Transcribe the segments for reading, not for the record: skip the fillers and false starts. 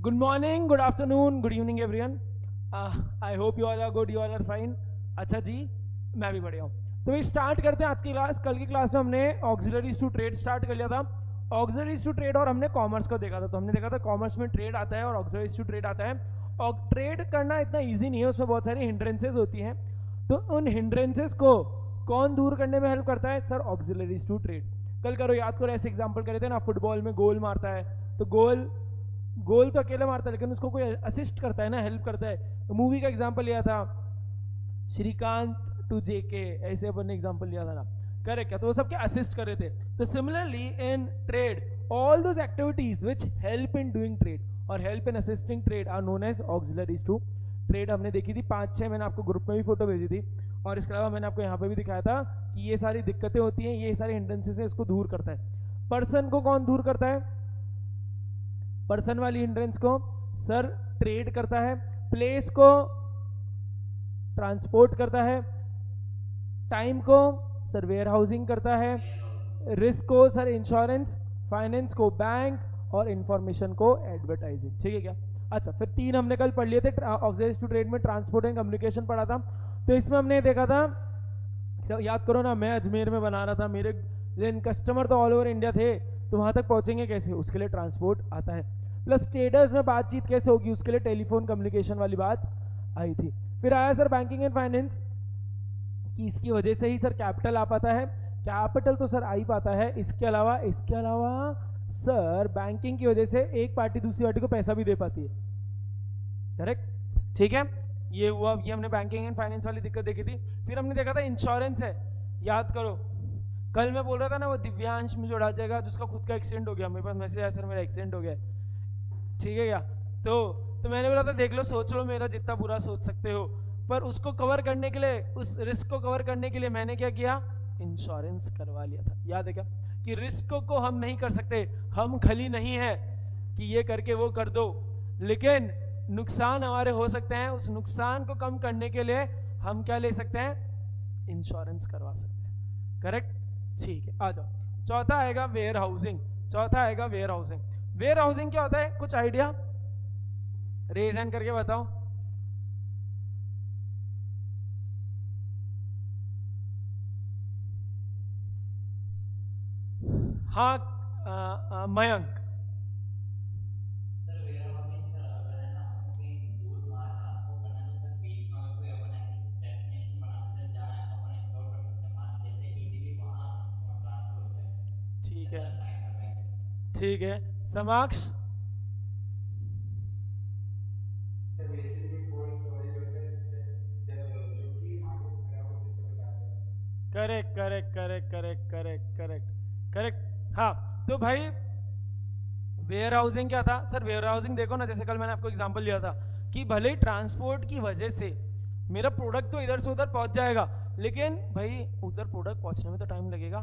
Good morning, good afternoon, good evening everyone. I hope you all are good, you all are fine. अच्छा जी, मैं भी बढ़िया हूँ. तो ये स्टार्ट करते हैं आज की क्लास. कल की क्लास में हमने ऑक्सिलरीज टू ट्रेड स्टार्ट कर लिया था. ऑक्सिलरीज टू ट्रेड और हमने कॉमर्स को देखा था. तो हमने देखा था कॉमर्स में ट्रेड आता है और ऑक्सिलरीज टू ट्रेड आता है. और ट्रेड करना इतना ईजी नहीं है, उसमें बहुत सारी हिंड्रेंसेज होती हैं. तो उन हिंड्रेंसेज को कौन दूर करने में हेल्प करता है? Sir, auxiliaries to trade. कल करो, याद करो, ऐसे एग्जाम्पल करे थे ना, फुटबॉल में गोल मारता है तो गोल तो अकेले मारता है, लेकिन उसको कोई असिस्ट करता है ना, हेल्प करता है. तो मूवी का एग्जांपल लिया था श्रीकांत टू जेके, ऐसे अपन ने एग्जांपल लिया था ना. करेक्ट क्या? तो वो सबके असिस्ट कर रहे थे. तो similarly in trade, all those activities which help in doing trade और help in assisting trade are known as auxiliaries to trade. हमने देखी थी 5-6, मैंने आपको ग्रुप में भी फोटो भेजी थी. और इसके अलावा मैंने आपको यहाँ पे भी दिखाया था कि ये सारी दिक्कतें होती हैं, ये सारी हिंड्रेंसेस है, इसको दूर करता है. पर्सन को कौन दूर करता है? पर्सन वाली हिंड्रेंस को सर ट्रेड करता है. प्लेस को ट्रांसपोर्ट करता है. टाइम को सर वेयर हाउसिंग करता है. रिस्क को सर इंश्योरेंस. फाइनेंस को बैंक और इंफॉर्मेशन को एडवर्टाइजिंग. ठीक है क्या? अच्छा, फिर 3 हमने कल पढ़ लिए थे. ऑक्सिलरीज टू ट्रेड में ट्रांसपोर्ट एंड कम्युनिकेशन पढ़ा था. तो इसमें हमने देखा था, याद करो ना, मैं अजमेर में बना रहा था, मेरे कस्टमर तो ऑल ओवर इंडिया थे, तो वहां तक पहुंचेंगे कैसे? उसके लिए ट्रांसपोर्ट आता है. प्लस ट्रेडर्स में बातचीत कैसे होगी, उसके लिए टेलीफोन कम्युनिकेशन वाली बात आई थी. फिर आया सर बैंकिंग एंड फाइनेंस, कि इसकी वजह से ही सर कैपिटल आ पाता है. कैपिटल तो सर आ ही पाता है. इसके अलावा सर बैंकिंग की वजह से एक पार्टी दूसरी पार्टी को पैसा भी दे पाती है. करेक्ट? ठीक है, ये हुआ. ये हमने बैंकिंग एंड फाइनेंस वाली दिक्कत देखी थी. फिर हमने देखा था इंश्योरेंस है. याद करो, कल मैं बोल रहा था ना, वो दिव्यांश में जोड़ा जाएगा जिसका खुद का एक्सीडेंट हो गया. मेरे पास मैसेज आया, सर मेरा एक्सीडेंट हो गया. ठीक है क्या? तो मैंने बोला था देख लो, सोच लो, मेरा जितना बुरा सोच सकते हो. पर उसको कवर करने के लिए, उस रिस्क को कवर करने के लिए मैंने क्या किया? इंश्योरेंस करवा लिया था. याद है क्या? कि रिस्क को हम नहीं कर सकते, हम खली नहीं है कि ये करके वो कर दो, लेकिन नुकसान हमारे हो सकते हैं. उस नुकसान को कम करने के लिए हम क्या ले सकते हैं? इंश्योरेंस करवा सकते हैं. करेक्ट? ठीक है, आ जाओ. चौथा आएगा वेयर हाउसिंग. वेयर हाउसिंग क्या होता है? कुछ आइडिया? रेज हैंड करके बताओ. हाँ, मयंक. ठीक है, ठीक है. समाक्ष? करेक्ट. हाँ, तो भाई वेयर हाउसिंग क्या था? सर वेयर हाउसिंग देखो ना, जैसे कल मैंने आपको एग्जांपल लिया था कि भले ही ट्रांसपोर्ट की वजह से मेरा प्रोडक्ट तो इधर से उधर पहुंच जाएगा, लेकिन भाई उधर प्रोडक्ट पहुंचने में तो टाइम लगेगा.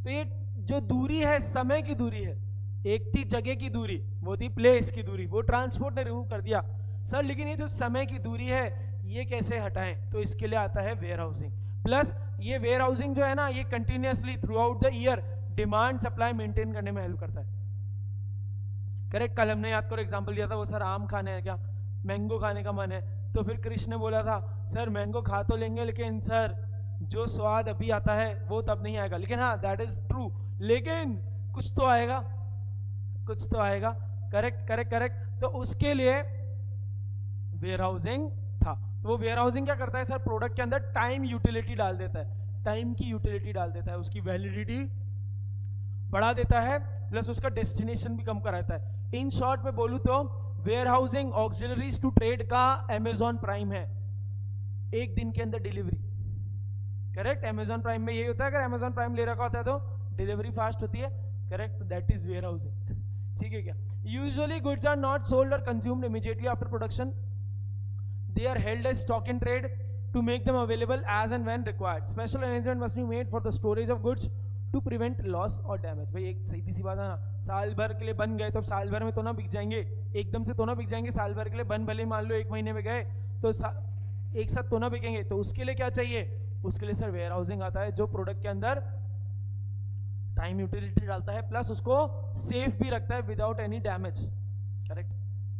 तो ये जो दूरी है, समय की दूरी है. एक थी जगह की दूरी, वो थी प्लेस की दूरी, वो ट्रांसपोर्ट ने रिमूव कर दिया. सर लेकिन ये जो समय की दूरी है, ये कैसे हटाएं? तो इसके लिए आता है वेयर हाउसिंग. प्लस ये वेयर हाउसिंग जो है ना, ये continuously through out the year demand supply maintain करने में हेल्प करता है. करेक्ट? कल हमने याद करो एग्जांपल दिया था, वो सर आम खाने है क्या, मैंगो खाने का मन है. तो फिर कृष्ण ने बोला था सर मैंगो खा तो लेंगे, लेकिन सर जो स्वाद अभी आता है वो तब नहीं आएगा. लेकिन हाँ, दैट इज ट्रू, लेकिन कुछ तो आएगा. करेक्ट. तो उसके लिए वेयर हाउसिंग था. तो वो वेयर हाउसिंग क्या करता है? सर प्रोडक्ट के अंदर टाइम यूटिलिटी डाल देता है. टाइम की यूटिलिटी डाल देता है, उसकी वैलिडिटी बढ़ा देता है, प्लस उसका डेस्टिनेशन भी कम कराता है. इन शॉर्ट में बोलूं तो warehousing auxiliaries to trade का अमेजॉन प्राइम है. एक दिन के अंदर डिलीवरी. करेक्ट? अमेजॉन प्राइम में यही होता है, अगर अमेजॉन प्राइम ले रखा होता है तो डिलीवरी फास्ट होती है. Correct? That is warehousing. ठीक है क्या? Usually goods are not sold और consumed immediately after production. They are held as stock in trade to make them available as and when required. Special arrangement must be made for the storage of goods to prevent loss or damage. भाई एक सीधी सी बात है ना, साल भर के लिए बन गए तो अब साल भर में तो ना बिक जाएंगे, एकदम से तो ना बिक जाएंगे. साल भर के लिए बन, भले मान लो 1 महीने में गए तो एक साथ तो ना बिकेंगे. तो उसके लिए क्या चाहिए? उसके लिए सर वेयर हाउसिंग आता है, जो प्रोडक्ट के अंदर टाइम यूटिलिटी डालता है, प्लस उसको सेफ भी रखता है विदाउट एनी डैमेज. करेक्ट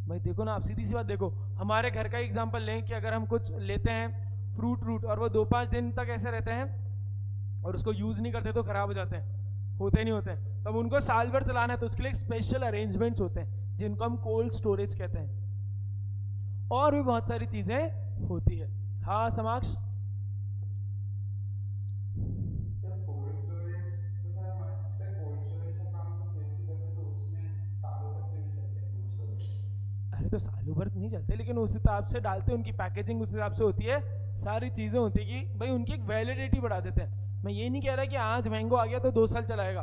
भाई। देखो ना, आप सीधी सी बात देखो, हमारे घर का एग्जांपल लें कि अगर हम कुछ लेते हैं फ्रूट और वो 2-5 दिन तक ऐसे रहते हैं और उसको यूज नहीं करते तो खराब हो जाते हैं, होते नहीं होते, तब उनको साल भर चलाना है तो उसके लिए स्पेशल अरेंजमेंट्स होते हैं जिनको हम कोल्ड स्टोरेज कहते हैं, और भी बहुत सारी चीजें होती है। हाँ समाक्ष, अरे तो सालों भर नहीं चलते, लेकिन उस हिसाब से डालते हैं, उनकी पैकेजिंग उस हिसाब से होती है, सारी चीजें होती है कि भाई उनकी एक वैलिडिटी बढ़ा देते हैं। मैं ये नहीं कह रहा कि आज मैंगो आ गया तो 2 साल चलाएगा,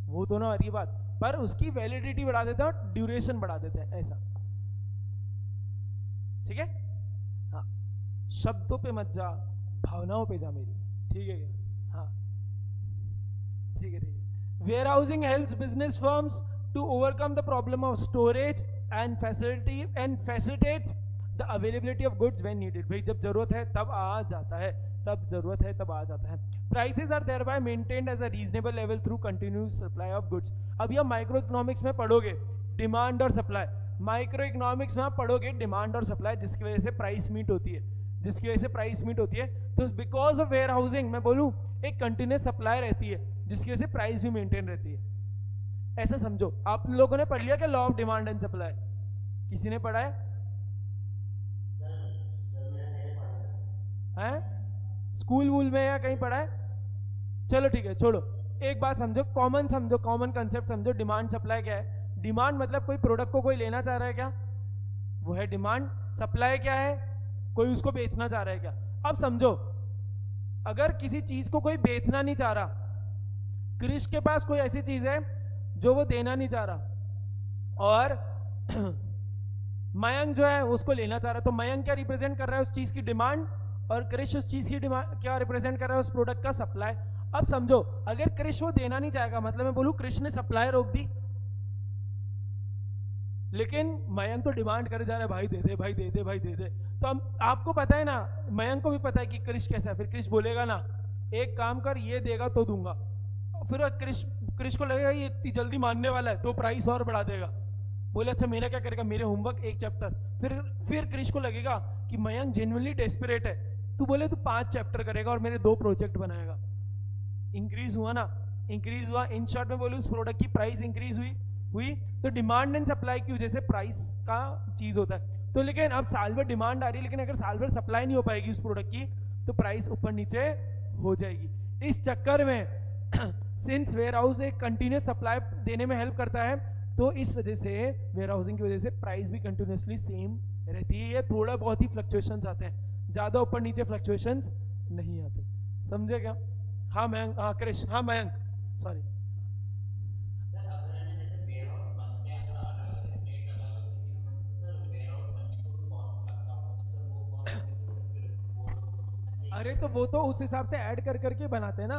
वो तो ना हरी बात, पर उसकी वैलिडिटी बढ़ा देते हैं और ड्यूरेशन बढ़ा देते हैं, ऐसा। ठीक है, हाँ, शब्दों पे मत जा, भावनाओं पे जा मेरी, ठीक है क्या? हाँ ठीक है ठीक है। Warehousing helps business firms to overcome the problem of storage and facilitates the availability of goods when needed। भाई जब जरूरत है तब आ जाता है, तब जरूरत है तब आ जाता है। Prices are thereby maintained as a reasonable level through continuous supply of goods। अभी आप माइक्रो इकोनॉमिक्स में पढ़ोगे डिमांड और सप्लाई, माइक्रो इकोनॉमिक्स में आप पढ़ोगे डिमांड और सप्लाई, जिसकी वजह से प्राइस मीट होती है, जिसकी वजह से प्राइस मीट होती है। तो बिकॉज ऑफ वेयर हाउसिंग मैं बोलूँ एक कंटिन्यूस सप्लाई रहती है, जिसकी वजह से प्राइस भी मेंटेन रहती है। ऐसा समझो, आप लोगों ने पढ़ लिया क्या law of demand and supply? किसी ने पढ़ा है स्कूल वूल में या कहीं पढ़ा है? चलो ठीक है, छोड़ो, एक बात समझो, कॉमन कंसेप्ट समझो। डिमांड सप्लाई क्या है? डिमांड मतलब कोई प्रोडक्ट को कोई लेना चाह रहा है क्या, वो है डिमांड। सप्लाई क्या है? कोई उसको बेचना चाह रहा है क्या। अब समझो, अगर किसी चीज को कोई बेचना नहीं चाह रहा, कृष के पास कोई ऐसी चीज है जो वो देना नहीं चाह रहा, और मयंक जो है उसको लेना चाह रहा है, तो मयंक क्या रिप्रेजेंट कर रहा है? उस चीज की डिमांड, और कृष उस चीज की डिमांड क्या रिप्रेजेंट कर रहा है? उस प्रोडक्ट का सप्लाई। अब समझो, अगर कृष वो देना नहीं चाहेगा, मतलब मैं बोलूं कृष ने सप्लाई रोक दी, लेकिन मयंक तो डिमांड करे जा रहा है, भाई दे दे, भाई दे दे, भाई दे दे। तो अब आपको पता है ना, मयंक को भी पता है कि कृष कैसा है, फिर कृष बोलेगा ना एक काम कर, ये देगा तो दूंगा, फिर कृष को लगेगा ये इतनी जल्दी मानने वाला है, तो प्राइस और बढ़ा देगा। बोले अच्छा मेरा क्या करेगा, मेरे होमवर्क एक चैप्टर। फिर कृष को लगेगा कि मयंक जेन्युइनली डेस्परेट है, तू बोले तू 5 चैप्टर करेगा और मेरे 2 प्रोजेक्ट बनाएगा। इंक्रीज हुआ ना, इंक्रीज हुआ। इन शॉर्ट में बोलूं, उस प्रोडक्ट की प्राइस इंक्रीज हुई तो डिमांड एंड सप्लाई की वजह से प्राइस का चीज होता है। तो लेकिन अब साल भर डिमांड आ रही है, लेकिन अगर साल भर सप्लाई नहीं हो पाएगी उस प्रोडक्ट की, तो प्राइस ऊपर नीचे हो जाएगी। इस चक्कर में सिंस वेयर हाउस एक कंटिन्यूस सप्लाई देने में हेल्प करता है, तो इस वजह से वेयर हाउसिंग की वजह से प्राइस भी कंटिन्यूसली सेम रहती है। थोड़ा बहुत ही फ्लक्चुएशंस आते हैं, ज्यादा ऊपर नीचे फ्लक्चुएशंस नहीं आते। समझे क्या? हाँ मयंक, हाँ कृष, हाँ मयंक, सॉरी। अरे तो वो तो उस हिसाब से ऐड कर करके बनाते हैं ना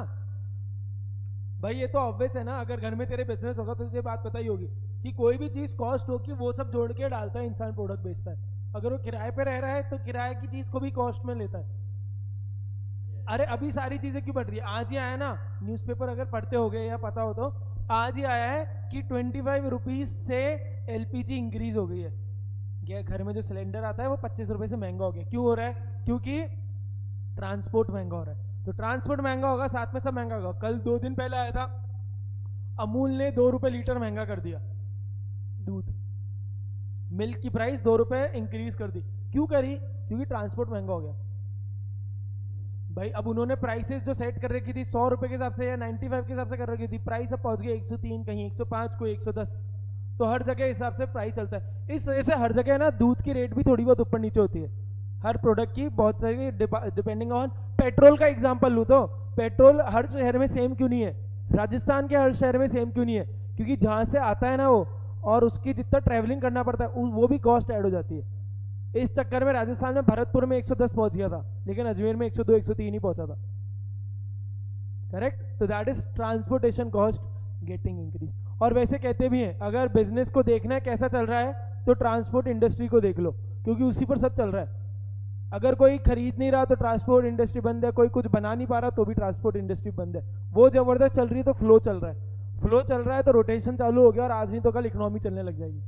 भाई, ये तो ऑब्वियस है ना। अगर घर में तेरे बिजनेस होगा तो तुझे बात पता ही होगी कि कोई भी चीज कॉस्ट होगी वो सब जोड़ के डालता है इंसान, प्रोडक्ट बेचता है। अगर वो किराए पे रह रहा है तो किराए की चीज को भी कॉस्ट में लेता है। अरे अभी सारी चीजें क्यों बढ़ रही है? आज ही आया ना न्यूज़पेपर, अगर पढ़ते हो गए या पता हो तो आज ही आया है कि 25 रुपीज से एलपीजी इंक्रीज हो गई है। क्या घर में जो सिलेंडर आता है वो 25 रुपए से महंगा हो गया। क्यों हो रहा है? क्योंकि ट्रांसपोर्ट महंगा हो रहा है। तो ट्रांसपोर्ट महंगा होगा, साथ में सब महंगा होगा। कल 2 दिन पहले आया था, अमूल ने 2 रुपए लीटर महंगा कर दिया दूध, मिल्क की प्राइस 2 रुपए इंक्रीज कर दी। क्यों करी? क्योंकि ट्रांसपोर्ट महंगा हो गया भाई। अब उन्होंने प्राइसेस जो सेट कर रखी थी 100 रुपए के हिसाब से या 95 के हिसाब से कर रखी थी, प्राइस अब पहुंच गई 103, कहीं 105, कोई 110। तो हर जगह हिसाब से प्राइस चलता है। इस वजह से हर जगह ना दूध की रेट भी थोड़ी बहुत ऊपर नीचे होती है, हर प्रोडक्ट की बहुत सारी, डिपेंडिंग ऑन। पेट्रोल का एग्जांपल लूं तो पेट्रोल हर शहर में सेम क्यों नहीं है? राजस्थान के हर शहर में सेम क्यों नहीं है? क्योंकि जहां से आता है ना वो, और उसकी जितना ट्रेवलिंग करना पड़ता है वो भी कॉस्ट ऐड हो जाती है। इस चक्कर में राजस्थान में भरतपुर में 110 पहुंच गया था, लेकिन अजमेर में 102 103 ही पहुंचा था। करेक्ट? तो that is transportation cost getting increase. और वैसे कहते भी हैं, अगर बिजनेस को देखना है कैसा चल रहा है तो ट्रांसपोर्ट इंडस्ट्री को देख लो, क्योंकि उसी पर सब चल रहा है। अगर कोई खरीद नहीं रहा तो ट्रांसपोर्ट इंडस्ट्री बंद है, कोई कुछ बना नहीं पा रहा तो भी ट्रांसपोर्ट इंडस्ट्री बंद है। वो जबरदस्त चल रही है तो फ्लो चल रहा है, फ्लो चल रहा है तो रोटेशन चालू हो गया, और आज नहीं तो कल इकोनॉमी चलने लग जाएगी।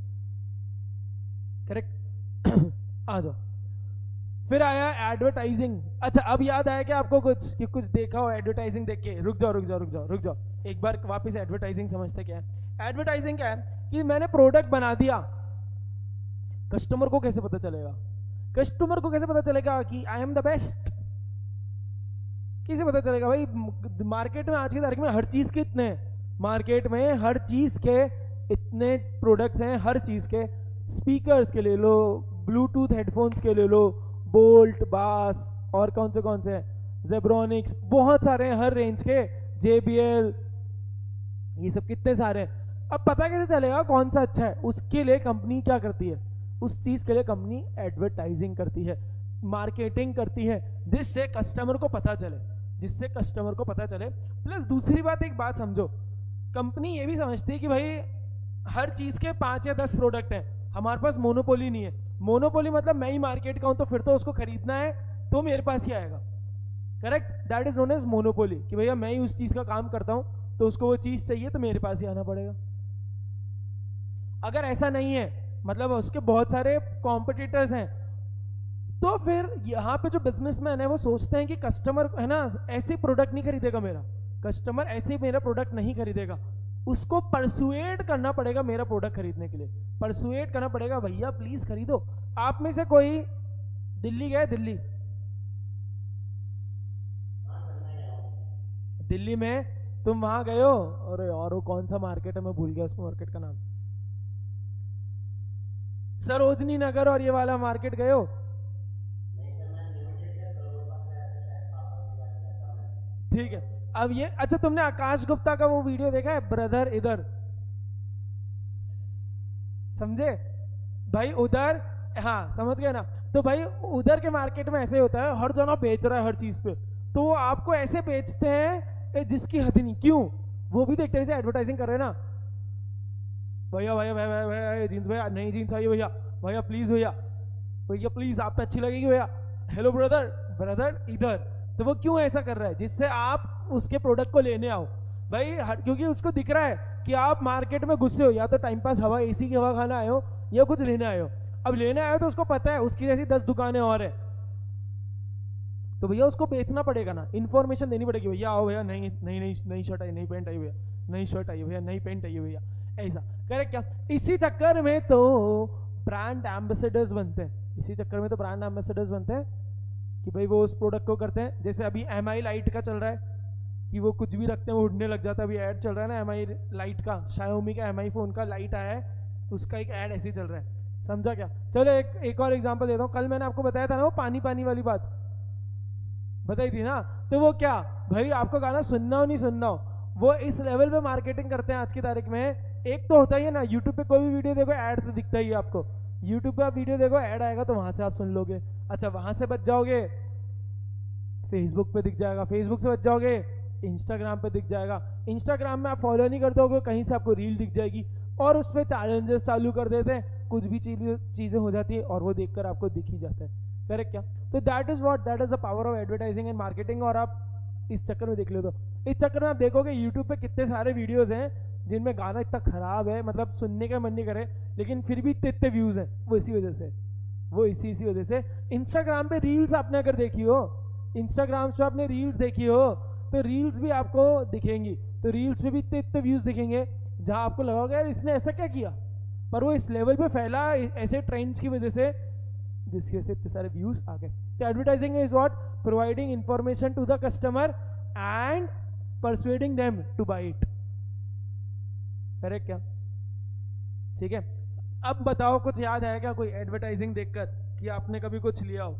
करेक्ट। आ जाओ, फिर आया एडवर्टाइजिंग। अच्छा, अब याद आया क्या आपको कुछ कि कुछ देखा हो एडवर्टाइजिंग देख के? रुक जाओ रुक जाओ रुक जाओ रुक जाओ, एक बार वापस एडवर्टाइजिंग समझते क्या है। एडवर्टाइजिंग क्या है कि मैंने प्रोडक्ट बना दिया, कस्टमर को कैसे पता चलेगा? कस्टमर को कैसे पता चलेगा कि आई एम द बेस्ट? कैसे पता चलेगा भाई? मार्केट में आज की तारीख में हर चीज के इतने मार्केट में हर चीज के इतने प्रोडक्ट्स हैं, हर चीज के, स्पीकर्स के ले लो, ब्लूटूथ हेडफोन्स के ले लो, बोल्ट, बास, और कौन से जेब्रॉनिक्स, बहुत सारे हैं हर रेंज के, JBL, ये सब कितने सारे हैं। अब पता कैसे चलेगा कौन सा अच्छा है? उसके लिए कंपनी क्या करती है? उस चीज के लिए कंपनी एडवर्टाइजिंग करती है, मार्केटिंग करती है, जिससे कस्टमर को पता चले, जिससे कस्टमर को पता चले। प्लस दूसरी बात, एक बात समझो, कंपनी ये भी समझती है कि भाई हर चीज के 5 या 10 प्रोडक्ट हैं, हमारे पास मोनोपोली नहीं है। मोनोपोली मतलब मैं ही मार्केट का हूं, तो फिर तो उसको खरीदना है तो मेरे पास ही आएगा। Correct, that is known as monopoly, कि भैया मैं ही उस चीज का काम करता हूं, तो उसको वो चीज चाहिए तो मेरे पास ही आना पड़ेगा। अगर ऐसा नहीं है, मतलब उसके बहुत सारे कॉम्पिटिटर्स हैं, तो फिर यहाँ पे जो बिजनेसमैन है वो सोचते हैं कि कस्टमर है ना ऐसे प्रोडक्ट नहीं खरीदेगा मेरा, कस्टमर ऐसे मेरा प्रोडक्ट नहीं खरीदेगा, उसको परसुएड करना पड़ेगा मेरा प्रोडक्ट खरीदने के लिए, परसुएड करना पड़ेगा, भैया प्लीज खरीदो। आप में से कोई दिल्ली गए? दिल्ली में तुम वहां गए हो? अरे यार वो कौन सा मार्केट है, मैं भूल गया उस मार्केट का नाम, सरोजनी नगर और ये वाला मार्केट गए हो? ठीक है। अब ये, अच्छा तुमने आकाश गुप्ता का वो वीडियो देखा है, ब्रदर इधर? समझे भाई? उधर, हाँ समझ गए ना? तो भाई उधर के मार्केट में ऐसे होता है, हर जना बेच रहा है हर चीज पे, तो वो आपको ऐसे बेचते हैं जिसकी हद नहीं। क्यों? वो भी तो एक तरह से एडवर्टाइजिंग कर रहे हैं ना, भैया भैया भैया भैया भैया जींस, भैया नई जींस आई है भैया, भैया प्लीज भैया, भैया प्लीज आप पे अच्छी लगेगी भैया, हेलो ब्रदर, ब्रदर इधर। तो वो क्यों ऐसा कर रहा है? जिससे आप उसके प्रोडक्ट को लेने आओ भाई, क्योंकि उसको दिख रहा है कि आप मार्केट में घुसे हो, या तो टाइम पास हवा, AC की हवा खाना आए हो, या कुछ लेने आए हो। अब लेने आए हो तो उसको पता है उसकी जैसी 10 दुकानें और है, तो भैया उसको बेचना पड़ेगा ना, इन्फॉर्मेशन देनी पड़ेगी, भैया आओ भैया, नई नई नई नई शर्ट आई, नई पैंट आई भैया, नई शर्ट आई भैया, नई पैंट आई भैया, ऐसा। करेक्ट क्या? इसी चक्कर में तो ब्रांड एम्बेसडर्स बनते हैं, इसी चक्कर में तो ब्रांड एम्बेसडर्स बनते हैं कि भाई वो उस प्रोडक्ट को करते हैं। जैसे अभी MI लाइट का चल रहा है कि वो कुछ भी रखते हैं वो उड़ने लग जाता है, अभी ऐड चल रहा है ना MI लाइट का, Xiaomi का MI फोन का लाइट आया है, उसका एक ऐड ऐसे ही चल रहा है, समझा क्या? चलो एक और एग्जांपल देता हूँ। कल मैंने आपको बताया था ना वो पानी पानी वाली बात बताई थी ना, तो वो क्या भाई, आपको गाना सुनना हो नहीं सुनना हो, वो इस लेवल पे मार्केटिंग करते हैं आज की तारीख में। एक तो होता ही है ना, यूट्यूब पे कोई भी वीडियो देखो ऐड तो दिखता ही है आपको, यूट्यूब पे आप वीडियो देखो ऐड आएगा तो वहां से आप सुन लोगे। अच्छा वहां से बच जाओगे, फेसबुक पे दिख जाएगा, फेसबुक से बच जाओगे, इंस्टाग्राम पे दिख जाएगा, इंस्टाग्राम में आप फॉलो नहीं करते होगे, कहीं से आपको रील दिख जाएगी, और उस पर चैलेंजेस चालू कर देते हैं, कुछ भी चीजें हो जाती है और वो देखकर आपको दिख ही जाता है। करेक्ट क्या? तो that is the power of advertising and marketing. और आप इस चक्कर में देख लो, तो इस चक्कर में आप देखोगे यूट्यूब पे कितने सारे वीडियोस हैं जिनमें गाना इतना खराब है, मतलब सुनने का मन नहीं करे, लेकिन फिर भी इतने व्यूज हैं, वो इसी वजह से, वो इसी वजह से। इंस्टाग्राम पे रील्स आपने अगर देखी हो, इंस्टाग्राम पे आपने रील्स देखी हो, तो रील्स भी आपको दिखेंगी, तो रील्स पे भी इतने व्यूज दिखेंगे जहां आपको लगेगा यार इसने ऐसा क्या किया, पर वो इस लेवल पे फैला ऐसे ट्रेंड्स की वजह से, जिसकी वजह से इतने सारे व्यूज आ गए। तो advertising is what? Providing information to the customer and persuading them to buy it. Correct क्या? ठीक है। अब बताओ कुछ याद है क्या कोई एडवर्टाइजिंग देखकर कि आपने कभी कुछ लिया हो?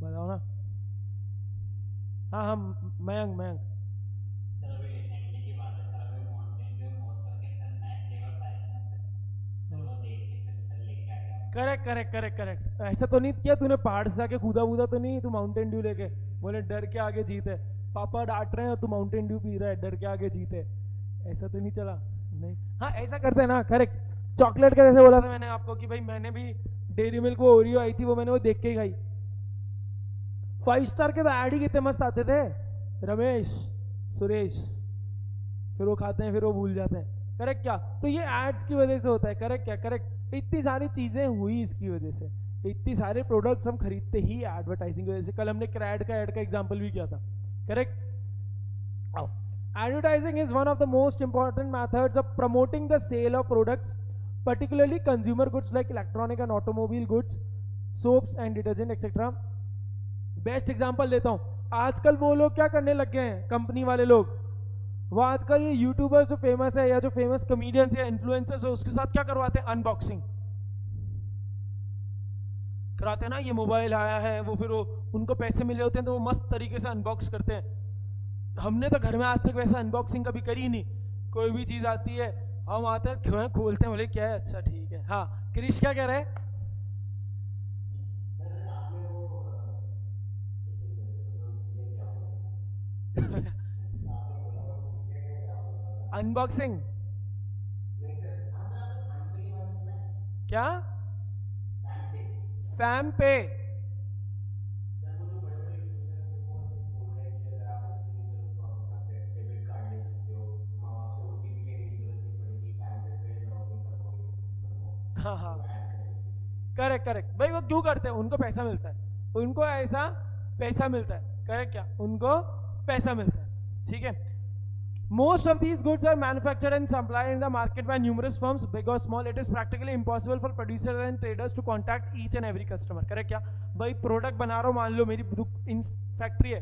बताओ ना। हाँ हाँ, मयंक मयंक। सर अभी रिसेंटली की बात है सर, अभी माउंटेन ड्यू मोड करके सर नए फ्लेवर्स आए थे ना सर, तो वो देख के फिर सर लेके आ गया मैं। Correct correct correct correct. ऐसा तो नहीं किया तूने, पहाड़ से आके कूदा वूदा तो नहीं तू माउंटेन ड्यू लेके, बोले डर के आगे जीते, पापा डांट रहे हैं और तू माउंटेन ड्यू पी रहा है, डर के आगे जीते, ऐसा तो नहीं चला? नहीं, हाँ ऐसा करते हैं ना। करेक्ट। चॉकलेट का जैसे बोला था मैंने आपको कि भाई मैंने भी डेयरी मिल्क वो ओरियो आई थी, वो मैंने वो देख के ही खाई। 5 स्टार के तो ऐड ही कितने मस्त आते थे, रमेश सुरेश, फिर वो खाते हैं फिर वो भूल जाते हैं। करेक्ट क्या? तो ये एड्स की वजह से होता है, करेक्ट क्या? करेक्ट। इतनी सारी चीजें हुई इसकी वजह से, इतनी सारे प्रोडक्ट्स हम खरीदते ही एडवर्टाइजिंग की वजह से। कल हमने क्रैड का एड का एग्जांपल भी किया था, correct. Advertising is one of the most important methods of promoting the sale of products, particularly consumer goods like electronic and automobile goods, soaps and detergent etc. Best example देता हूँ, आजकल वो लोग क्या करने लग गए हैं, कंपनी वाले लोग, वो आजकल ये यूट्यूबर्स जो फेमस है या जो फेमस कॉमेडियंस या इन्फ्लुएंसर्स है उसके साथ क्या करवाते हैं, अनबॉक्सिंग कराते हैं ना, ये मोबाइल आया है, वो फिर वो उनको पैसे मिले होते हैं तो वो मस्त तरीके से अनबॉक्स करते हैं। हमने तो घर में आज तक वैसा अनबॉक्सिंग कभी करी नहीं, कोई भी चीज आती है हम आते हैं खोलते हैं, बोले क्या है, अच्छा ठीक है। हाँ क्रिश क्या कह रहे हैं? अनबॉक्सिंग क्या? फैम पे हाँ हाँ करेक्ट करेक्ट भाई, वो क्यों करते हैं, उनको पैसा मिलता है, उनको ऐसा पैसा मिलता है, करेक्ट क्या, उनको पैसा मिलता है, ठीक है। Most of these goods are manufactured and supplied in the market by numerous firms, big or small. It is practically impossible for producers and traders to contact each and every customer. Correct क्या भाई? Product बना रहा हूँ, मान लो मेरी factory है,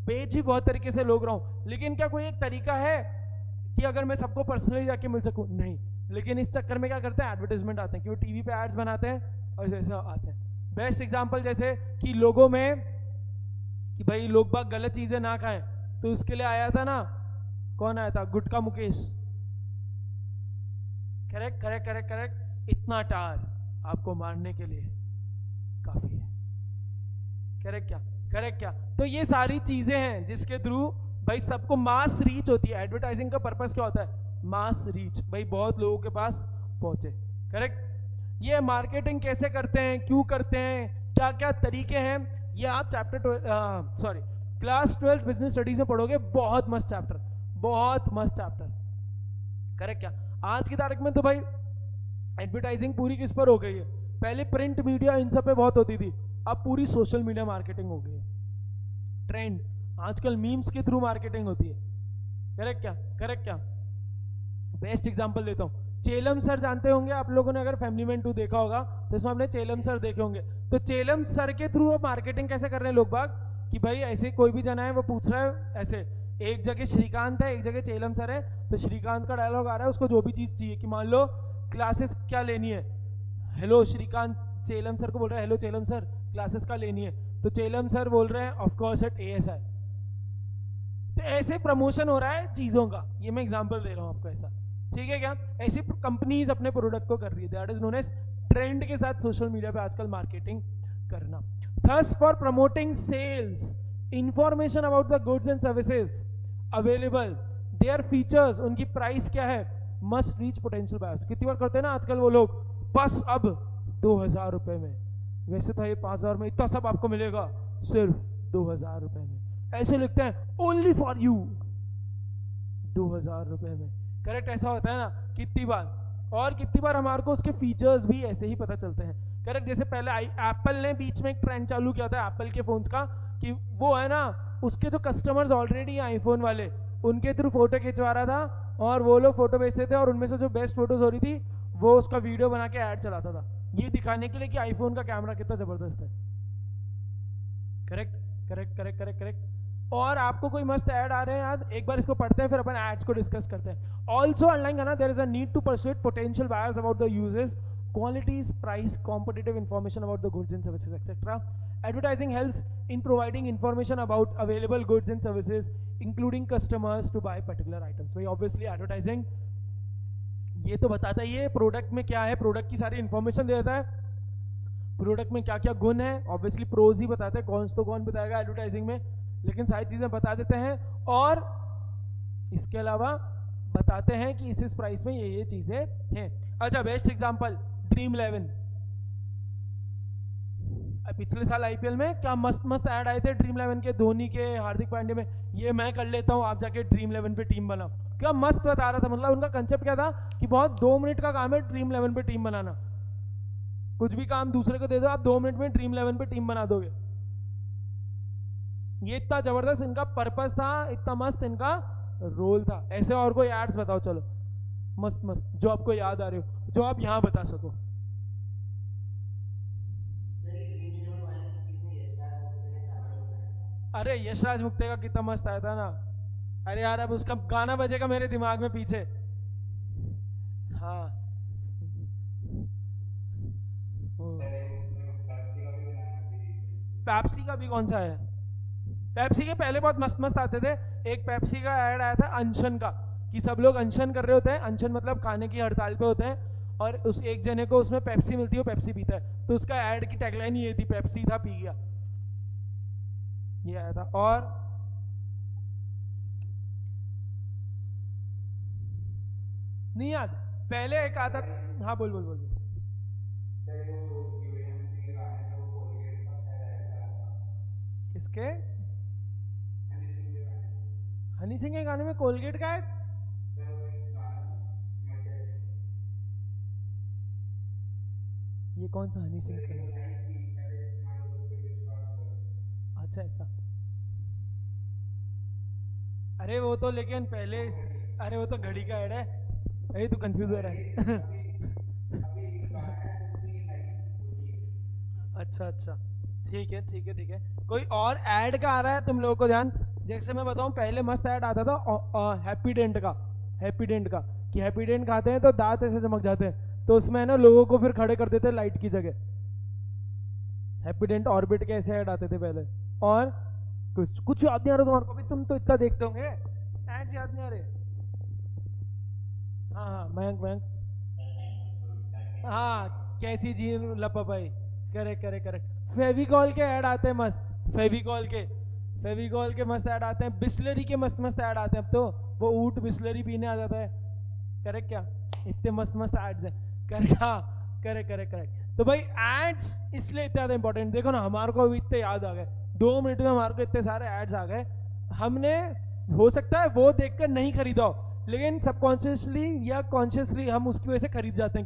बेच ही बहुत तरीके से लोग रहा हूँ, लेकिन क्या कोई एक तरीका है कि अगर मैं सबको पर्सनली जाके मिल सकूँ? नहीं। लेकिन इस चक्कर में क्या करते हैं, एडवर्टाइजमेंट आते हैं कि वो टीवी पे एड्स बनाते हैं और जैसे आते हैं। बेस्ट एग्जांपल जैसे कि लोगों में कि भाई लोग बाग गलत चीजें ना खाएं, तो उसके लिए आया था ना, कौन आया था, गुटका Mukesh, correct correct correct correct. इतना टार आपको मारने के लिए काफी है, करेक्ट क्या, करेक्ट क्या। तो ये सारी चीजें हैं जिसके थ्रू भाई सबको मास रीच होती है। एडवर्टाइजिंग का पर्पस क्या होता है, मास रीच, भाई बहुत लोगों के पास पहुंचे, करेक्ट। ये मार्केटिंग कैसे करते हैं, क्यों करते हैं, क्या क्या तरीके हैं, ये आप क्लास 12 बिजनेस स्टडीज में पढ़ोगे, बहुत मस्त चैप्टर, बहुत मस्त चैप्टर, करेक्ट क्या। आज की तारीख में तो भाई एडवर्टाइजिंग पूरी किस पर हो गई है, पहले प्रिंट मीडिया इन सब पे बहुत होती थी, अब पूरी सोशल मीडिया मार्केटिंग हो गई है। ट्रेंड आजकल मीम्स के थ्रू मार्केटिंग होती है, करेक्ट क्या, करेक्ट क्या। बेस्ट एग्जांपल देता हूँ, चेलम सर जानते होंगे आप लोगों ने, अगर फैमिली मैन 2 देखा होगा तो इसमें आपने चेलम सर देखे होंगे। तो चेलम सर के थ्रू अब मार्केटिंग कैसे कर रहे हैं लोग बाग, कि भाई ऐसे कोई भी जना है वो पूछ रहा है, ऐसे एक जगह श्रीकांत है, एक जगह चेलम सर है, तो श्रीकांत का डायलॉग आ रहा है, उसको जो भी चीज चाहिए, कि मान लो क्लासेस क्या लेनी है, हेलो श्रीकांत चेलम सर को बोल रहा है, हेलो चेलम सर क्लासेस का लेनी है, तो चेलम सर बोल रहे हैं ऑफ कोर्स एट ASI। तो ऐसे प्रमोशन हो रहा है चीजों का, ये मैं एग्जांपल दे रहा हूं आपको, ऐसा ठीक है क्या। ऐसी कंपनीज अपने प्रोडक्ट को कर रही है, that is known as trend के साथ सोशल मीडिया पे आजकल मार्केटिंग करना। Thus for promoting sales, information about the goods and services available, their features, उनकी प्राइस क्या है, मस्ट रीच पोटेंशियल बायर्स। कितनी बार करते हैं ना आजकल वो लोग, बस अब 2000 रुपए में, वैसे था ये 5000 में, इतना सब आपको मिलेगा सिर्फ 2000 रुपए में, ऐसे लिखते हैं ओनली फॉर यू 2000 रुपए में, करेक्ट। ऐसा होता है ना कितनी बार, और कितनी बार हमारे को उसके फीचर्स भी ऐसे ही पता चलते हैं, करेक्ट। जैसे पहले एप्पल ने बीच में एक ट्रेंड चालू किया था एप्पल के फोन्स का, कि वो है ना उसके जो कस्टमर्स ऑलरेडी आईफोन वाले, उनके थ्रू फोटो खिंचवा रहा था, और वो लोग फोटो भेजते थे, और उनमें से जो बेस्ट फोटोज हो रही थी वो उसका वीडियो बना के ऐड चलाता था, ये दिखाने के लिए कि आईफोन का कैमरा कितना जबरदस्त है, correct correct correct correct correct. और आपको कोई मस्त ऐड आ रहे हैं यार, एक बार इसको पढ़ते हैं फिर अपन एड्स को डिस्कस करते हैं। ऑल्सो अंडरलाइन करना, there is a need to persuade potential buyers about the uses, qualities, price, competitive information about the goods and services, etc. Advertising helps in providing information about available goods and services, including customers to buy particular items. So obviously advertising ये तो बताता ही है product में क्या है, product की सारी information दे देता है, प्रोडक्ट में क्या क्या गुण है, ऑब्वियसली प्रोज ही बताते हैं, कौन तो कौन बताएगा एडवर्टाइजिंग में, लेकिन सारी चीजें बता देते हैं, और इसके अलावा बताते हैं कि इस प्राइस में ये चीजें हैं। अच्छा बेस्ट एग्जांपल ड्रीम 11, पिछले साल आईपीएल में क्या मस्त मस्त ऐड आए थे ड्रीम 11 के, धोनी के, हार्दिक पांड्या में, ये मैं कर लेता हूं आप जाके ड्रीम 11 पे टीम बनाओ, क्या मस्त बता रहा था, मतलब उनका कंसेप्ट क्या था कि बहुत 2 मिनट का काम है ड्रीम 11 पे टीम बनाना, कुछ भी काम दूसरे को दे दो आप 2 मिनट में ड्रीम 11 पे टीम बना दोगे। ये इतना जबरदस्त इनका पर्पस था, इतना मस्त इनका रोल था। ऐसे और कोई एड्स बताओ चलो मस्त मस्त जो आपको याद आ रहे हो, जो आप यहाँ बता सको। अरे यशराज मुक्ते का कितना मस्त आया था ना, अरे यार अब उसका गाना बजेगा मेरे दिमाग में पीछे। हाँ पेप्सी का भी कौन सा है? पेप्सी के पहले बहुत मस्त मस्त आते थे। एक पेप्सी का ऐड आया था अनशन का, कि सब लोग अनशन कर रहे होते हैं, अनशन मतलब खाने की हड़ताल पे होते हैं, और उस एक जने को उसमें पेप्सी मिलती है, वो पेप्सी पीता है, तो उसका ऐड की टैगलाइन ये थी, पेप्सी था पी गया, ये आया था। और नहीं याद, पहले एक आता था। हाँ बोल बोल बोल, बोल। किसके? हनी सिंह के गाने में कोलगेट का ऐड? ये कौन सा हनी सिंह का है? अच्छा ऐसा, अरे वो तो लेकिन पहले अरे वो तो घड़ी का ऐड है, अरे तू कंफ्यूज हो रहा है। अच्छा अच्छा, ठीक है ठीक है ठीक है। कोई और ऐड का आ रहा है तुम लोगों को ध्यान? जैसे मैं बताऊं, पहले मस्त ऐड आता था हैप्पी डेंट का, हैप्पी डेंट का, कि हैप्पी डेंट खाते हैं तो दांत ऐसे चमक जाते हैं, तो उसमें है ना लोगों को फिर खड़े कर देते हैं लाइट की जगह। हैप्पी डेंट ऑर्बिट के ऐसे ऐड आते थे पहले। और कुछ कुछ याद नहीं आ रहा तुम्हारे को भी, तुम तो इतना देखते होंगे, एड्स याद नहीं आ रहे? हाँ हाँ मयंक मयंक, हाँ कैसी जी लपापाई, करेक्ट करेक्ट करेक्ट। फेविकॉल के ऐड आते हैं मस्त, फेविकॉल के मस्त ऐड आते हैं, बिस्लरी के मस्त मस्त ऐड आते हैं। अब तो वो ऊंट बिस्लरी पीने आ जाता है, करेक्ट क्या? इतने मस्त मस्त एड्स हैं, करेक्ट। हाँ करेक्ट करेक्ट करेक्ट। तो भाई एड्स इसलिए इतने ज़्यादा इंपॉर्टेंट, देखो ना हमारे को भी इतने याद आ गए, 2 मिनट में हमारे को इतने सारे एड्स आ गए। हमने हो सकता है वो देखकर नहीं खरीदा हो, लेकिन सबकॉन्शियसली या कॉन्शियसली हम उसकी वजह से खरीद जाते हैं।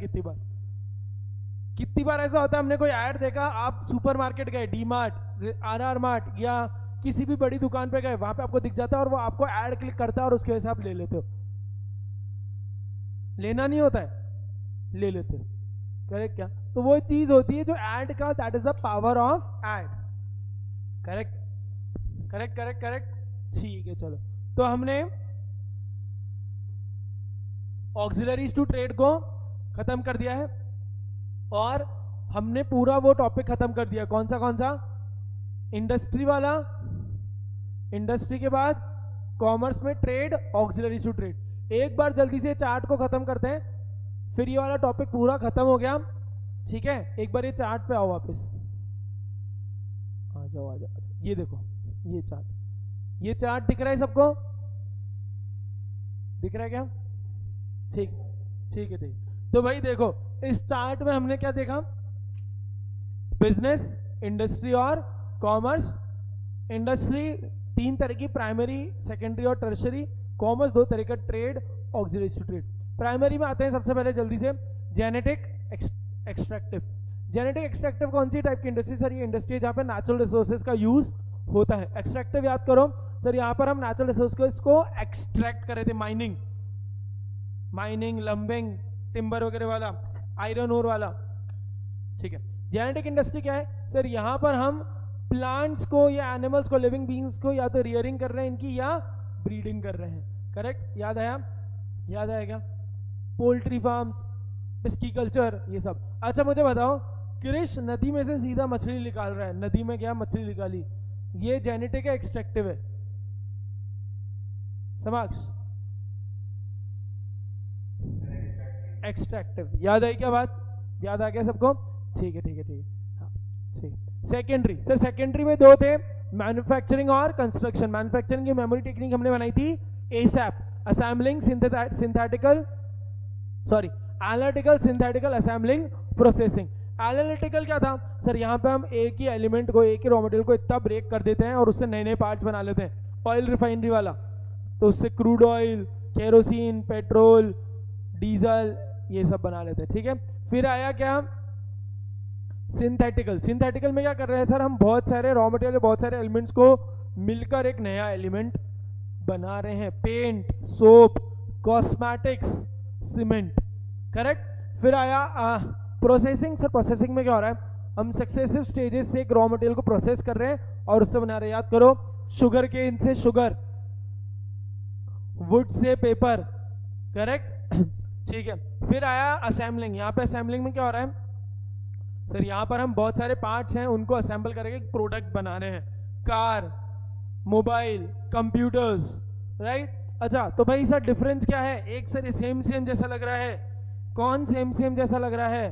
कितनी बार ऐसा होता है, हमने कोई ऐड देखा, आप सुपरमार्केट गए, डी मार्ट, आर मार्ट या किसी भी बड़ी दुकान पे गए, वहां पे आपको दिख जाता है और वो आपको ऐड क्लिक करता है और उसके वजह से आप ले लेते हो। लेना नहीं होता है, ले लेते हो, करेक्ट क्या? तो वो चीज होती है जो ऐड का, that is the power of add. Correct correct correct correct, ठीक है चलो। तो हमने ऑक्सिलरीज टू ट्रेड को खत्म कर दिया है, और हमने पूरा वो टॉपिक खत्म कर दिया। कौन सा? इंडस्ट्री वाला। इंडस्ट्री के बाद कॉमर्स में ट्रेड, ऑक्सिलरीज टू ट्रेड। एक बार जल्दी से चार्ट को खत्म करते हैं, फिर ये वाला टॉपिक पूरा खत्म हो गया, ठीक है? एक बार ये चार्ट पे आओ वापस, आ जाओ आ जाओ। ये देखो ये चार्ट दिख रहा है सबको? दिख रहा है क्या? ठीक ठीक है ठीक। तो भाई देखो इस चार्ट में हमने क्या देखा? बिजनेस, इंडस्ट्री और कॉमर्स। इंडस्ट्री 3 तरह की, प्राइमरी, सेकेंडरी और टर्शरी। कॉमर्स 2 तरह का, trade, auxiliaries to trade. Primary में आते हैं सबसे पहले जल्दी से, जेनेटिक एक्सट्रैक्टिव। जेनेटिक एक्सट्रैक्टिव कौन सी टाइप की इंडस्ट्री? सर ये इंडस्ट्री जहाँ पे नेचुरल रिसोर्सेज का यूज होता है। एक्सट्रैक्टिव याद करो सर, यहाँ पर हम नेचुरल रिसोर्स को एक्सट्रैक्ट कर रहे थे, माइनिंग, लंबिंग, टिम्बर वगैरह वाला, आयरन ओर वाला, ठीक है। जेनेटिक इंडस्ट्री क्या है सर? यहाँ पर हम प्लांट्स को या एनिमल्स को, लिविंग बींग्स को या तो रियरिंग कर रहे हैं इनकी, या ब्रीडिंग कर रहे हैं। करेक्ट, याद आएगा? पोल्ट्री फार्म्स, पिस्कीकल्चर, ये सब। अच्छा मुझे बताओ, कृष नदी में से सीधा मछली निकाल रहा है, नदी में गया मछली निकाली, ये जेनेटिक है एक्सट्रैक्टिव है? समाक्ष, एक्सट्रैक्टिव। याद आई क्या बात? याद आ गया सबको? ठीक है हाँ ठीक। सेकेंडरी सर, सेकेंडरी में 2 थे, मैन्युफैक्चरिंग और कंस्ट्रक्शन। मैन्युफैक्चरिंग की मेमोरी टेक्निक हमने बनाई थी ASAP, assembling analytical synthetical assembling processing. Analytical क्या था सर? यहाँ पे हम एक ही एलिमेंट को, एक ही रॉ मटेरियल को इतना ब्रेक कर देते हैं और उससे नए नए पार्ट्स बना लेते हैं। ऑयल रिफाइनरी वाला, तो उससे crude oil kerosene, petrol, diesel, ये सब बना लेते हैं, ठीक है। फिर आया क्या, सिंथेटिकल। सिंथेटिकल में क्या कर रहे हैं सर, हम बहुत सारे रॉ मटेरियल, बहुत सारे एलिमेंट्स को मिलकर एक नया एलिमेंट बना रहे हैं। Paint, soap, cosmetics, cement, correct. फिर आया प्रोसेसिंग। सर प्रोसेसिंग में क्या हो रहा है, हम सक्सेसिव स्टेजेस से एक रॉ मटेरियल को प्रोसेस कर रहे हैं और उससे बना रहे हैं, याद करो, शुगर केन से sugar, would say paper, correct ठीक है। फिर आया असेंबलिंग। यहाँ पे असेंबलिंग में क्या हो रहा है सर, यहाँ पर हम बहुत सारे पार्ट्स हैं उनको असेंबल करके एक प्रोडक्ट बना रहे हैं, कार, मोबाइल, कंप्यूटर्स, राइट। अच्छा तो भाई सर डिफरेंस क्या है, एक सर सेम सेम जैसा लग रहा है, कौन सेम सेम जैसा लग रहा है,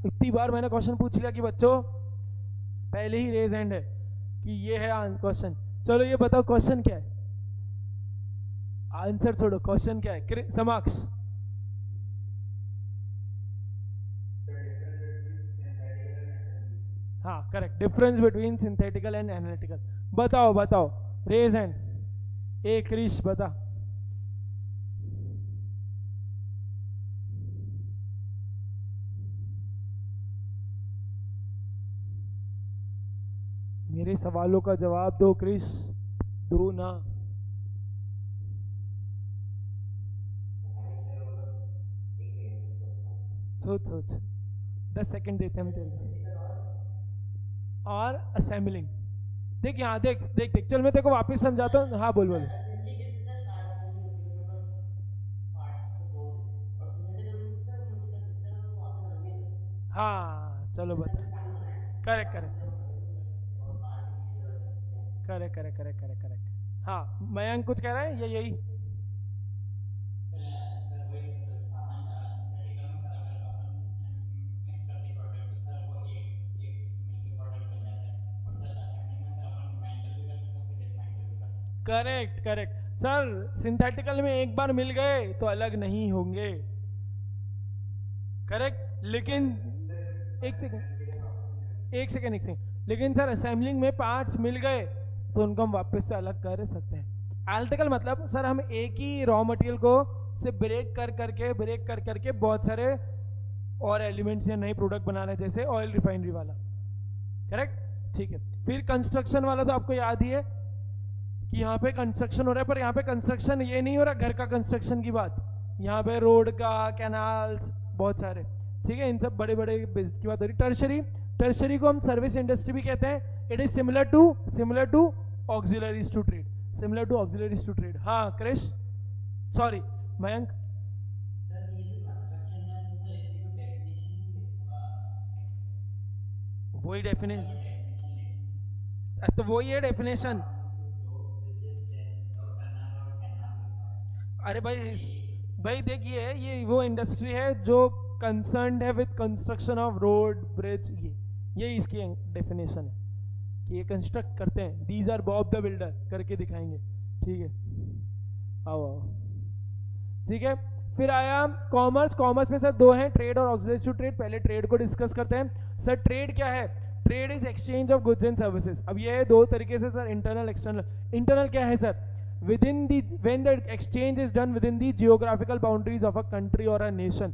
इतनी बार मैंने क्वेश्चन पूछ लिया कि बच्चों पहले ही रेज हैंड है कि ये है क्वेश्चन। चलो ये बताओ क्वेश्चन क्या है, आंसर छोड़ो, क्वेश्चन क्या है समाक्ष। हाँ correct, difference between synthetical and analytical. बताओ बताओ, रेज हैंड। ए क्रिश बता। मेरे सवालों का जवाब दो क्रिश, दो ना। सोच सोच, 10 सेकंड देते हम तेरे को। और असेंबलिंग, देख यहाँ देख देख देख, चल मैं तेरे को वापस समझाता हूँ। हाँ बोल बोल। हाँ चलो बता। Correct correct correct correct correct correct correct. हाँ मयंक कुछ कह रहा है, ये यही। सर वही सामान सिंथेटिकल में सर अगर अपन मिक्स करते प्रोडक्ट तो सर वो एक मिलके प्रोडक्ट बन जाता है। और सर असेंबलिंग में सर अपन मेंटल भी कर सकते हैं फिर डिसमेंटल भी कर सकते हैं। करेक्ट करेक्ट सर, सिंथेटिकल में एक बार मिल गए तो अलग नहीं होंगे, करेक्ट। लेकिन एक सेकंड एक सेकंड एक सेकंड, लेकिन सर असेंबलिंग में पार्ट्स मिल गए तो उनको हम वापस से अलग कर सकते हैं। एनालिटिकल मतलब सर हम एक ही रॉ मटेरियल को से ब्रेक कर करके बहुत सारे और एलिमेंट्स या नए प्रोडक्ट बना रहे हैं, जैसे ऑयल रिफाइनरी वाला, करेक्ट ठीक है। फिर कंस्ट्रक्शन वाला तो आपको याद ही है कि यहाँ पे कंस्ट्रक्शन हो रहा है, पर यहाँ पे कंस्ट्रक्शन ये नहीं हो रहा घर का कंस्ट्रक्शन की बात, यहाँ पे रोड का, कैनाल्स, बहुत सारे, ठीक है, इन सब बड़े बड़े की बात हो रही। टर्शरी, टर्शरी को हम सर्विस इंडस्ट्री भी कहते हैं। It is similar to auxiliaries to trade, similar to auxiliaries to trade. हाँ क्रिश, सॉरी मयंक। सर ये जो कंस्ट्रक्शन है तो सर इसकी कोई डेफिनेशन नहीं लिखा, वही डेफिनेशन, डेफिनेशन लिखा तो वही है डेफिनेशन। जो बिजनेस और करना और कहना लिखा है। अरे भाई भाई देखिए, ये वो इंडस्ट्री है जो कंसर्न्ड है with construction of road, bridge, ये इसकी डेफिनेशन है कि ये कंस्ट्रक्ट करते हैं। These are Bob the builder करके दिखाएंगे, ठीक है। आओ आओ, ठीक है। फिर आया कॉमर्स। कॉमर्स में सर दो हैं, ट्रेड और ऑक्सिलरी टू ट्रेड। पहले ट्रेड को डिस्कस करते हैं। सर ट्रेड क्या है, trade is exchange of goods and services. अब ये है दो तरीके से सर, इंटरनल एक्सटर्नल। इंटरनल क्या है sir, within the when the exchange is done within the geographical boundaries of a country or a nation,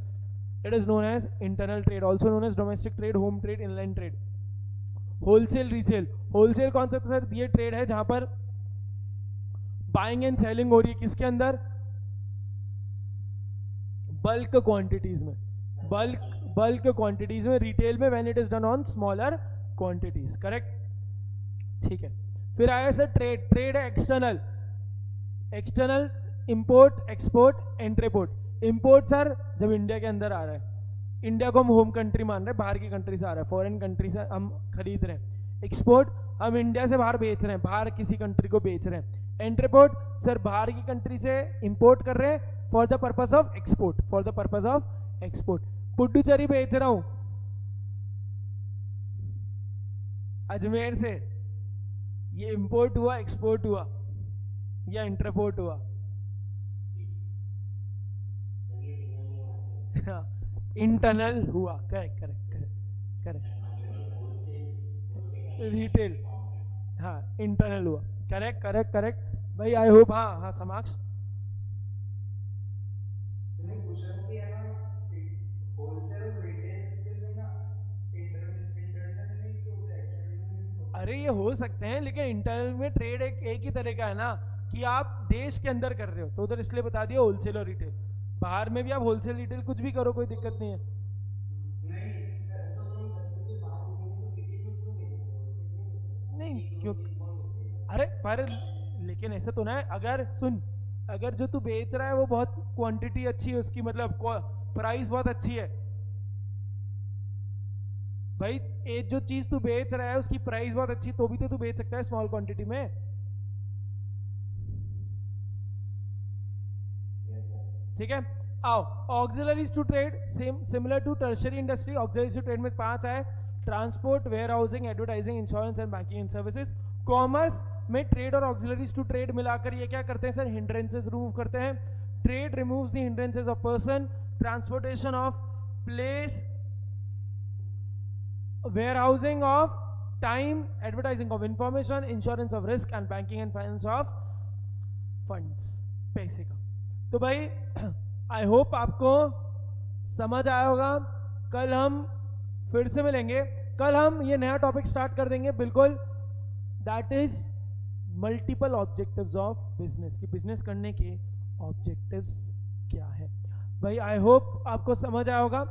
it is known as internal trade, also known as domestic trade, home trade, inland trade। Wholesale, resale. Wholesale कौन सा sir, ये trade है जहां पर buying and selling हो रही है, किसके अंदर, बल्क क्वांटिटीज में, बल्क क्वांटिटीज में। रिटेल में when it is done on smaller quantities, correct ठीक है। फिर आया सर ट्रेड। ट्रेड है external, external import, export, entrepot. Import sir जब इंडिया के अंदर आ रहा है, इंडिया को हम होम कंट्री मान रहे हैं, बाहर की कंट्री से आ रहा है, फॉरेन कंट्री से हम खरीद रहे हैं। एक्सपोर्ट हम इंडिया से बाहर बेच रहे हैं, बाहर किसी कंट्री को बेच रहे हैं। एंट्रीपोर्ट सर बाहर की कंट्री से इंपोर्ट कर रहे हैं for the purpose of export, for the purpose of export. Puducherry बेच रहा हूं अजमेर से, ये इंपोर्ट हुआ, एक्सपोर्ट हुआ या इंटरपोर्ट हुआ? इंटरनल हुआ, correct correct correct correct. Retail, हाँ इंटरनल हुआ, करेक्ट करेक्ट करेक्ट भाई, आई होप। हाँ हाँ समाक्ष, अरे ये हो सकते हैं, लेकिन इंटरनल में ट्रेड एक ही तरह का है ना, कि आप देश के अंदर कर रहे हो, तो उधर इसलिए बता दिया होलसेल और रिटेल। बाहर में भी आप होलसेल रिटेल कुछ भी करो, कोई दिक्कत नहीं है। नहीं क्यों, अरे पर लेकिन ऐसा तो ना है, अगर सुन, अगर जो तू बेच रहा है वो बहुत क्वांटिटी अच्छी है उसकी, मतलब प्राइस बहुत अच्छी है भाई, एक जो चीज तू बेच रहा है उसकी प्राइस बहुत अच्छी, तो भी तो तू बेच सकता है स्मॉल क्वांटिटी में। ठीक है, आओ auxiliaries to trade, same similar to tertiary industry. Auxiliaries to trade में 5 आए, transport, warehousing, advertising, insurance and banking and services. Commerce में ट्रेड और ऑक्सिलरीज टू ट्रेड मिलाकर ये क्या करते हैं सर, हिंड्रेंसेस रिमूव करते हैं। Trade removes the hindrances of person, transportation of place, warehousing of time, advertising of information, insurance of risk and banking and finance of funds, पैसे का। तो भाई आई होप आपको समझ आया होगा। कल हम फिर से मिलेंगे, कल हम ये नया टॉपिक स्टार्ट कर देंगे बिल्कुल, that is multiple objectives of business, कि बिजनेस करने के ऑब्जेक्टिव्स क्या है। भाई आई होप आपको समझ आया होगा,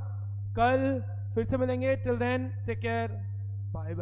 कल फिर से मिलेंगे। Till then take care, bye bye.